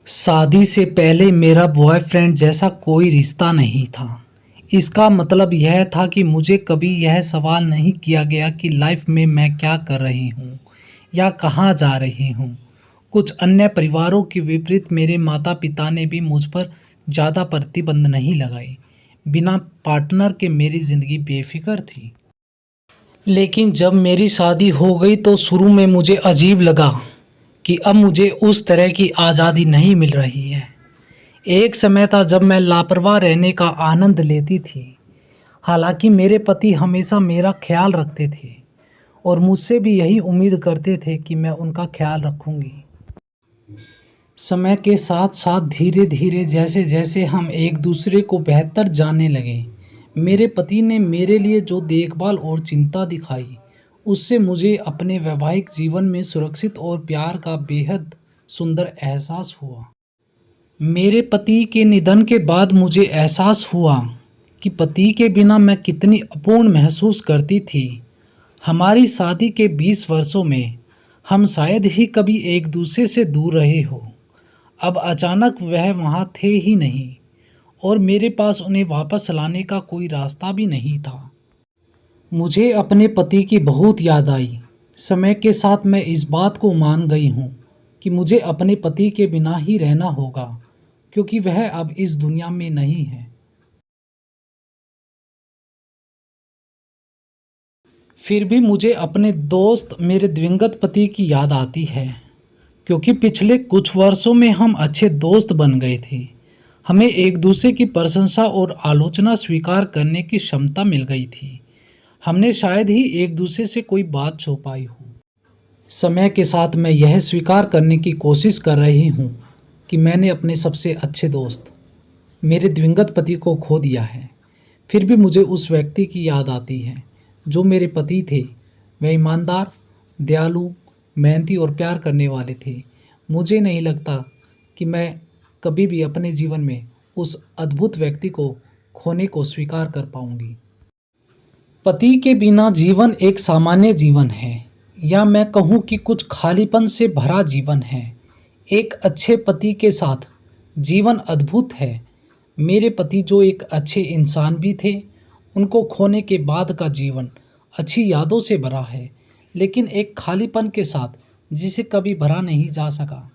शादी से पहले मेरा बॉयफ्रेंड जैसा कोई रिश्ता नहीं था। इसका मतलब यह था कि मुझे कभी यह सवाल नहीं किया गया कि लाइफ में मैं क्या कर रही हूँ या कहाँ जा रही हूँ। कुछ अन्य परिवारों के विपरीत मेरे माता पिता ने भी मुझ पर ज़्यादा प्रतिबंध नहीं लगाए। बिना पार्टनर के मेरी ज़िंदगी बेफिक्र थी। लेकिन जब मेरी शादी हो गई तो शुरू में मुझे अजीब लगा कि अब मुझे उस तरह की आज़ादी नहीं मिल रही है। एक समय था जब मैं लापरवाह रहने का आनंद लेती थी। हालांकि मेरे पति हमेशा मेरा ख्याल रखते थे और मुझसे भी यही उम्मीद करते थे कि मैं उनका ख्याल रखूंगी। समय के साथ साथ धीरे धीरे जैसे जैसे हम एक दूसरे को बेहतर जानने लगे, मेरे पति ने मेरे लिए जो देखभाल और चिंता दिखाई, उससे मुझे अपने वैवाहिक जीवन में सुरक्षित और प्यार का बेहद सुंदर एहसास हुआ। मेरे पति के निधन के बाद मुझे एहसास हुआ कि पति के बिना मैं कितनी अपूर्ण महसूस करती थी। हमारी शादी के 20 वर्षों में हम शायद ही कभी एक दूसरे से दूर रहे हो। अब अचानक वह वहाँ थे ही नहीं और मेरे पास उन्हें वापस लाने का कोई रास्ता भी नहीं था। मुझे अपने पति की बहुत याद आई। समय के साथ मैं इस बात को मान गई हूँ कि मुझे अपने पति के बिना ही रहना होगा, क्योंकि वह अब इस दुनिया में नहीं है। फिर भी मुझे अपने दोस्त मेरे दिवंगत पति की याद आती है, क्योंकि पिछले कुछ वर्षों में हम अच्छे दोस्त बन गए थे। हमें एक दूसरे की प्रशंसा और आलोचना स्वीकार करने की क्षमता मिल गई थी। हमने शायद ही एक दूसरे से कोई बात छुपाई हो। समय के साथ मैं यह स्वीकार करने की कोशिश कर रही हूँ कि मैंने अपने सबसे अच्छे दोस्त मेरे दिवंगत पति को खो दिया है। फिर भी मुझे उस व्यक्ति की याद आती है जो मेरे पति थे। वह ईमानदार, दयालु, मेहनती और प्यार करने वाले थे। मुझे नहीं लगता कि मैं कभी भी अपने जीवन में उस अद्भुत व्यक्ति को खोने को स्वीकार कर पाऊंगी। पति के बिना जीवन एक सामान्य जीवन है, या मैं कहूँ कि कुछ खालीपन से भरा जीवन है। एक अच्छे पति के साथ जीवन अद्भुत है। मेरे पति जो एक अच्छे इंसान भी थे, उनको खोने के बाद का जीवन अच्छी यादों से भरा है, लेकिन एक खालीपन के साथ जिसे कभी भरा नहीं जा सका।